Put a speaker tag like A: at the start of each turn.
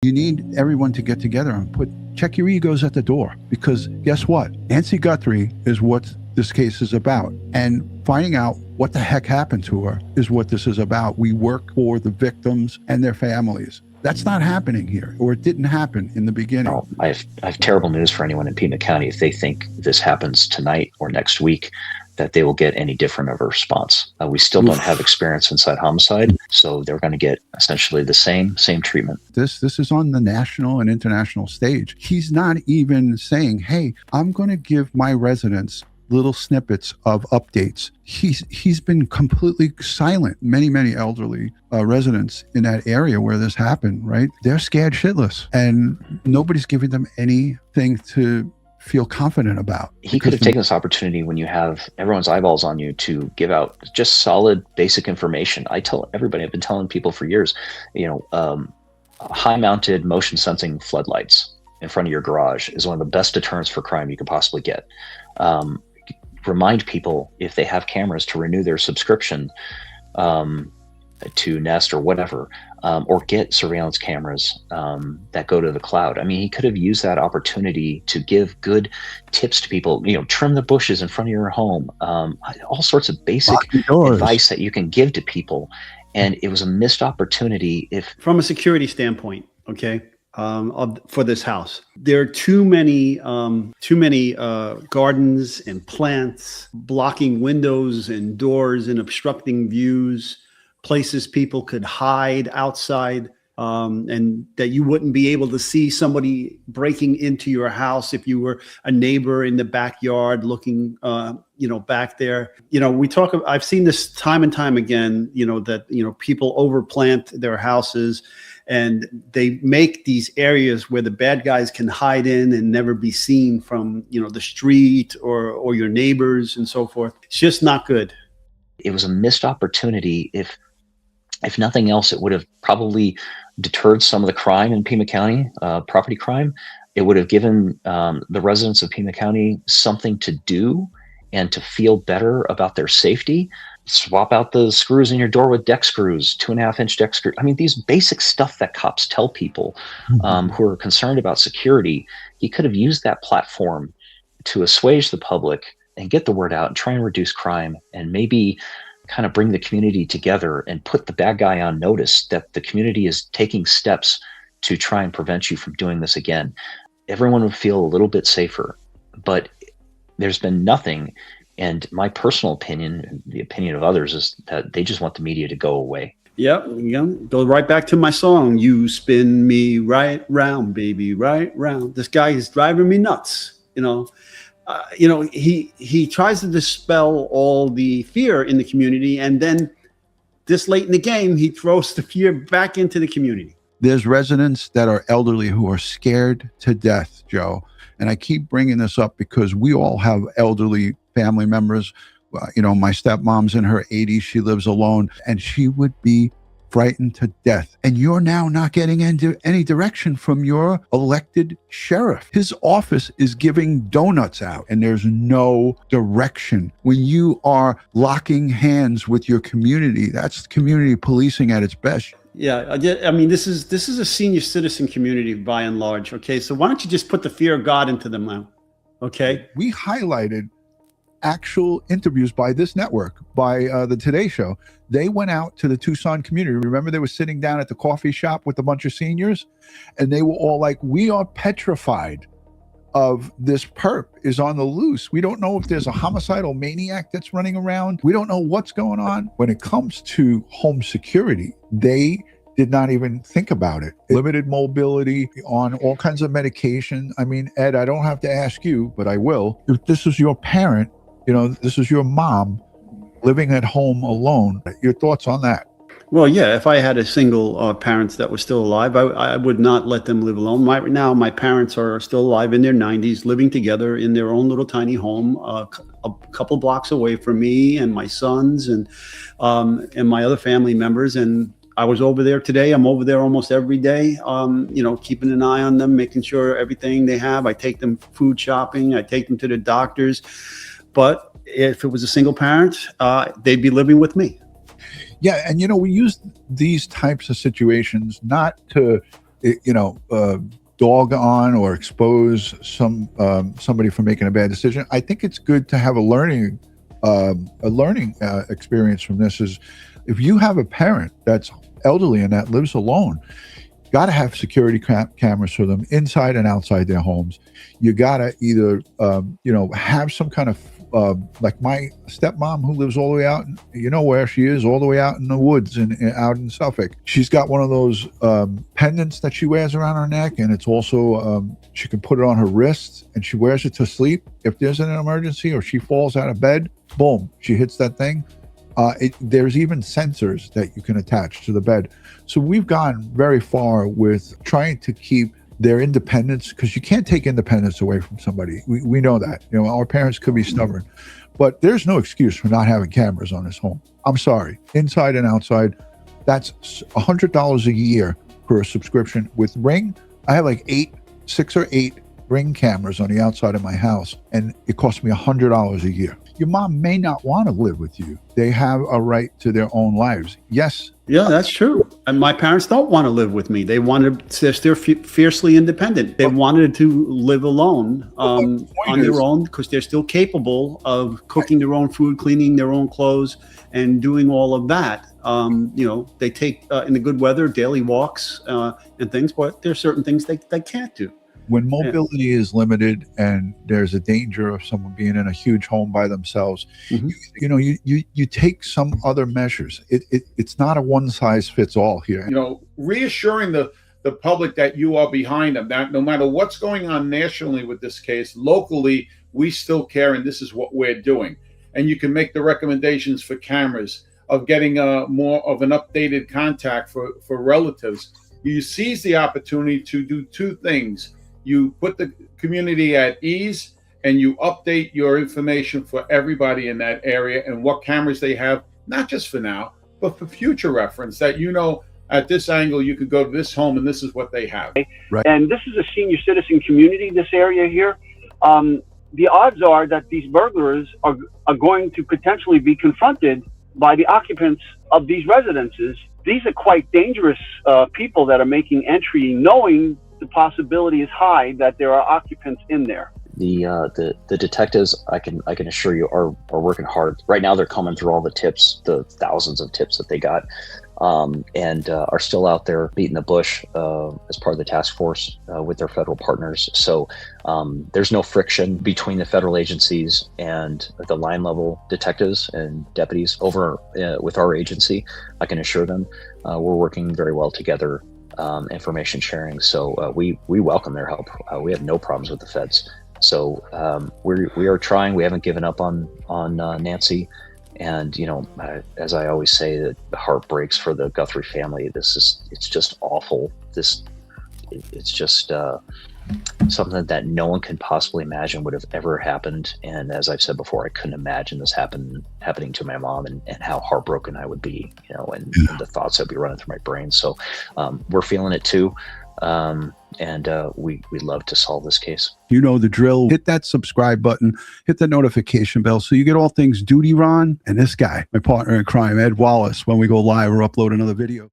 A: You need everyone to get together and check your egos at the door, because guess what? Nancy Guthrie is what this case is about. And finding out what the heck happened to her is what this is about. We work for the victims and their families. That's not happening here, or it didn't happen in the beginning.
B: Oh, I have terrible news for anyone in Pima County. If they think this happens tonight or next week, that they will get any different of a response. We still don't have experience inside homicide, so they're going to get essentially the same treatment.
A: This is on the national and international stage. He's not even saying, hey, I'm going to give my residents little snippets of updates. He's been completely silent. Many elderly residents in that area where this happened, right? They're scared shitless, and nobody's giving them anything to feel confident about.
B: He could have taken this opportunity when you have everyone's eyeballs on you to give out just solid, basic information. I tell everybody, I've been telling people for years, high-mounted motion sensing floodlights in front of your garage is one of the best deterrents for crime you could possibly get. Remind people, if they have cameras, to renew their subscription to Nest or whatever, or get surveillance cameras that go to the cloud. I mean, he could have used that opportunity to give good tips to people, trim the bushes in front of your home, all sorts of basic advice that you can give to people. And it was a missed opportunity.
C: From a security standpoint, okay, for this house, there are too many gardens and plants blocking windows and doors and obstructing views, places people could hide outside, and that you wouldn't be able to see somebody breaking into your house if you were a neighbor in the backyard looking, back there. I've seen this time and time again, that, people overplant their houses, and they make these areas where the bad guys can hide in and never be seen from, the street or your neighbors and so forth. It's just not good.
B: It was a missed opportunity. If nothing else, it would have probably deterred some of the crime in Pima County, property crime. It would have given the residents of Pima County something to do and to feel better about their safety. Swap out the screws in your door with deck screws, 2.5-inch deck screws. I mean, these basic stuff that cops tell people who are concerned about security. He could have used that platform to assuage the public and get the word out and try and reduce crime, and maybe kind of bring the community together and put the bad guy on notice that the community is taking steps to try and prevent you from doing this again. Everyone would feel a little bit safer, but there's been nothing. And my personal opinion, the opinion of others, is that they just want the media to go away.
C: Yep. Go right back to my song. You spin me right round, baby, right round. This guy is driving me nuts. He tries to dispel all the fear in the community, and then this late in the game, he throws the fear back into the community.
A: There's residents that are elderly who are scared to death, Joe. And I keep bringing this up because we all have elderly family members. My stepmom's in her 80s. She lives alone, and she would be frightened to death. And you're now not getting into any direction from your elected sheriff. His office is giving donuts out, and there's no direction. When you are locking hands with your community, that's community policing at its best.
C: Yeah, I mean, this is a senior citizen community by and large. Okay, so why don't you just put the fear of God into them now? Okay,
A: we highlighted actual interviews by this network, by the Today Show. They went out to the Tucson community. Remember, they were sitting down at the coffee shop with a bunch of seniors, and they were all like, we are petrified of this perp is on the loose. We don't know if there's a homicidal maniac that's running around. We don't know what's going on. When it comes to home security, they did not even think about it. Limited mobility, on all kinds of medication. I mean, Ed, I don't have to ask you, but I will. If this is your parent, this is your mom living at home alone, your thoughts on that?
C: Well, yeah, if I had a single parents that were still alive, I would not let them live alone. Right now, my parents are still alive in their 90s, living together in their own little tiny home, a couple blocks away from me and my sons and my other family members. And I was over there today. I'm over there almost every day, keeping an eye on them, making sure everything they have. I take them food shopping. I take them to the doctors. But if it was a single parent, they'd be living with me.
A: Yeah, and we use these types of situations not to dog on or expose somebody for making a bad decision. I think it's good to have a learning experience from this. Is if you have a parent that's elderly and that lives alone, got to have security cameras for them inside and outside their homes. You got to either have some kind of like my stepmom who lives all the way out, where she is, all the way out in the woods and out in Suffolk. She's got one of those pendants that she wears around her neck, and it's also she can put it on her wrist, and she wears it to sleep. If there's an emergency or she falls out of bed, boom, she hits that thing. There's even sensors that you can attach to the bed. So we've gone very far with trying to keep their independence, because you can't take independence away from somebody. We know that. Our parents could be stubborn, but there's no excuse for not having cameras on this home. I'm sorry, inside and outside. That's $100 a year for a subscription. With Ring, I have like 6 or 8 Ring cameras on the outside of my house, and it costs me $100 a year. Your mom may not want to live with you. They have a right to their own lives. Yes.
C: Yeah, that's true. And my parents don't want to live with me. They're fiercely independent. They wanted to live alone on their own, because they're still capable of cooking their own food, cleaning their own clothes, and doing all of that. They take, in the good weather, daily walks and things, but there are certain things they can't do.
A: When mobility is limited and there's a danger of someone being in a huge home by themselves, you take some other measures. It's not a one size fits all here.
D: Reassuring the public that you are behind them, that no matter what's going on nationally with this case, locally, we still care, and this is what we're doing. And you can make the recommendations for cameras, of getting more of an updated contact for relatives. You seize the opportunity to do 2 things. You put the community at ease, and you update your information for everybody in that area and what cameras they have, not just for now, but for future reference, that at this angle you could go to this home and this is what they have.
E: Right. And this is a senior citizen community, this area here. The odds are that these burglars are going to potentially be confronted by the occupants of these residences. These are quite dangerous people that are making entry, knowing the possibility is high that there are occupants in there.
B: The detectives, I can assure you, are working hard right now. They're coming through all the tips, the thousands of tips that they got, and are still out there beating the bush as part of the task force with their federal partners. So there's no friction between the federal agencies and the line level detectives and deputies over with our agency. I can assure them we're working very well together. Information sharing. So we welcome their help. We have no problems with the feds. So we are trying. We haven't given up on Nancy. And as I always say, that the heart breaks for the Guthrie family. It's just awful. It's just something that no one can possibly imagine would have ever happened. And as I've said before, I couldn't imagine this happening to my mom, and how heartbroken I would be, and the thoughts that would be running through my brain. So we're feeling it too. And we'd love to solve this case.
F: You know the drill. Hit that subscribe button, hit the notification bell, so you get all things DutyRon and this guy, my partner in crime, Ed Wallace, when we go live or upload another video.